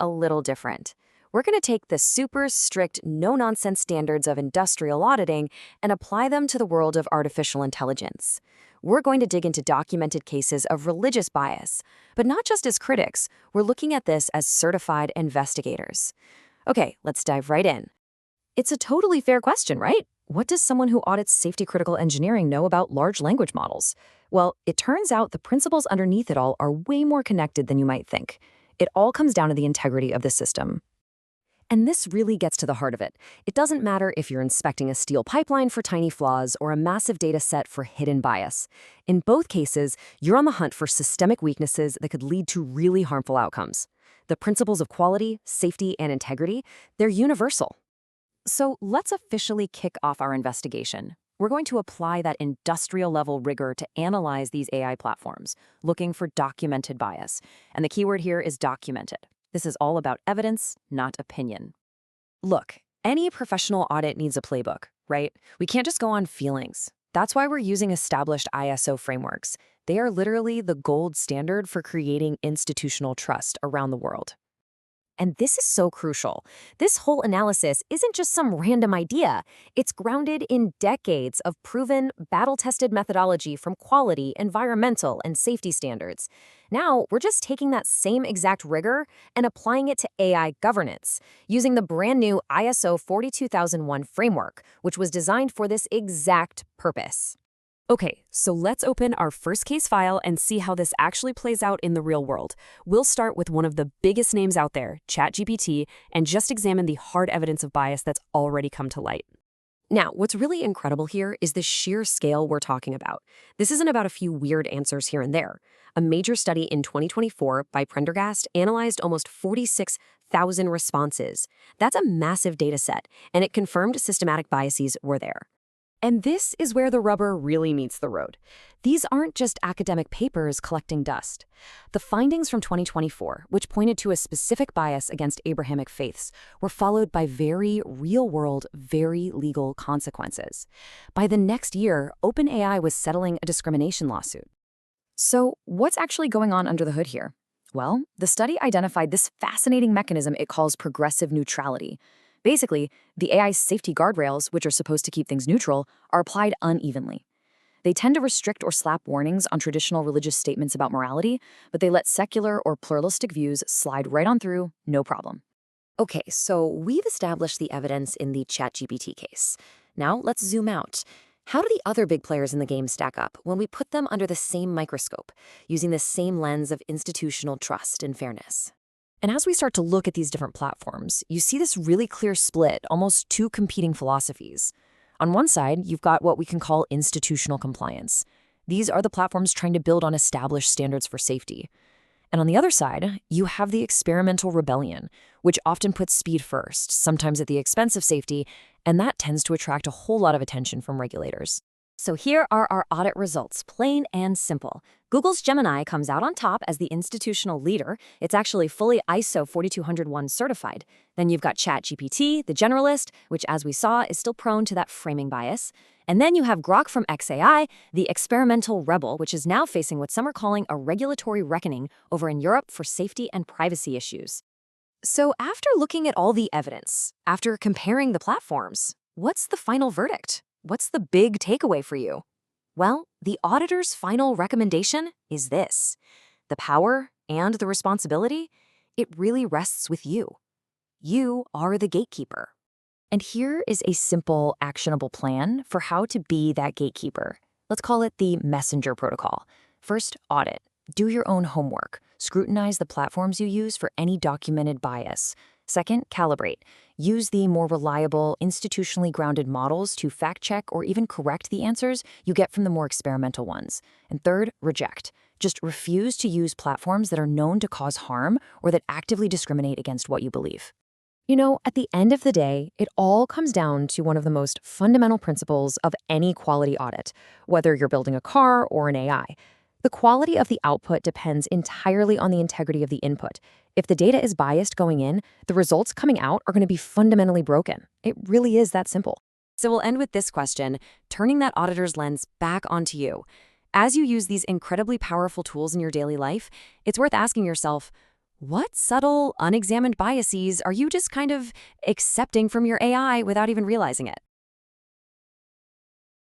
a little different. We're going to take the super strict, no-nonsense standards of industrial auditing and apply them to the world of artificial intelligence. We're going to dig into documented cases of religious bias, but not just as critics. We're looking at this as certified investigators. Okay, let's dive right in. It's a totally fair question, right? What does someone who audits safety-critical engineering know about large language models? Well, it turns out the principles underneath it all are way more connected than you might think. It all comes down to the integrity of the system. And this really gets to the heart of it. It doesn't matter if you're inspecting a steel pipeline for tiny flaws or a massive data set for hidden bias. In both cases, you're on the hunt for systemic weaknesses that could lead to really harmful outcomes. The principles of quality, safety, and integrity, they're universal. So let's officially kick off our investigation. We're going to apply that industrial-level rigor to analyze these AI platforms, looking for documented bias. And the keyword here is documented. This is all about evidence, not opinion. Look, any professional audit needs a playbook, right? We can't just go on feelings. That's why we're using established ISO frameworks. They are literally the gold standard for creating institutional trust around the world. And this is so crucial. This whole analysis isn't just some random idea. It's grounded in decades of proven, battle-tested methodology from quality, environmental, and safety standards. Now, we're just taking that same exact rigor and applying it to AI governance, using the brand new ISO 42001 framework, which was designed for this exact purpose. Okay, so let's open our first case file and see how this actually plays out in the real world. We'll start with one of the biggest names out there, ChatGPT, and just examine the hard evidence of bias that's already come to light. Now, what's really incredible here is the sheer scale we're talking about. This isn't about a few weird answers here and there. A major study in 2024 by Prendergast analyzed almost 46,000 responses. That's a massive data set, and it confirmed systematic biases were there. And this is where the rubber really meets the road. These aren't just academic papers collecting dust. The findings from 2024, which pointed to a specific bias against Abrahamic faiths, were followed by very real-world, very legal consequences. By the next year, OpenAI was settling a discrimination lawsuit. So what's actually going on under the hood here? Well, the study identified this fascinating mechanism it calls progressive neutrality. Basically, the AI's safety guardrails, which are supposed to keep things neutral, are applied unevenly. They tend to restrict or slap warnings on traditional religious statements about morality, but they let secular or pluralistic views slide right on through, no problem. Okay, so we've established the evidence in the ChatGPT case. Now let's zoom out. How do the other big players in the game stack up when we put them under the same microscope, using the same lens of institutional trust and fairness? And as we start to look at these different platforms, you see this really clear split, almost two competing philosophies. On one side, you've got what we can call institutional compliance. These are the platforms trying to build on established standards for safety. And on the other side, you have the experimental rebellion, which often puts speed first, sometimes at the expense of safety, and that tends to attract a whole lot of attention from regulators. So here are our audit results, plain and simple. Google's Gemini comes out on top as the institutional leader. It's actually fully ISO 42001 certified. Then you've got ChatGPT, the generalist, which as we saw is still prone to that framing bias. And then you have Grok from XAI, the experimental rebel, which is now facing what some are calling a regulatory reckoning over in Europe for safety and privacy issues. So after looking at all the evidence, after comparing the platforms, what's the final verdict? What's the big takeaway for you? Well, the auditor's final recommendation is this. The power and the responsibility, it really rests with you. You are the gatekeeper. And here is a simple, actionable plan for how to be that gatekeeper. Let's call it the messenger protocol. First, audit. Do your own homework. Scrutinize the platforms you use for any documented bias. Second, calibrate. Use the more reliable, institutionally grounded models to fact-check or even correct the answers you get from the more experimental ones. And third, reject. Just refuse to use platforms that are known to cause harm or that actively discriminate against what you believe. You know, at the end of the day, it all comes down to one of the most fundamental principles of any quality audit, whether you're building a car or an AI. The quality of the output depends entirely on the integrity of the input. If the data is biased going in, the results coming out are going to be fundamentally broken. It really is that simple. So we'll end with this question, turning that auditor's lens back onto you. As you use these incredibly powerful tools in your daily life, it's worth asking yourself, What subtle, unexamined biases are you just kind of accepting from your AI without even realizing it?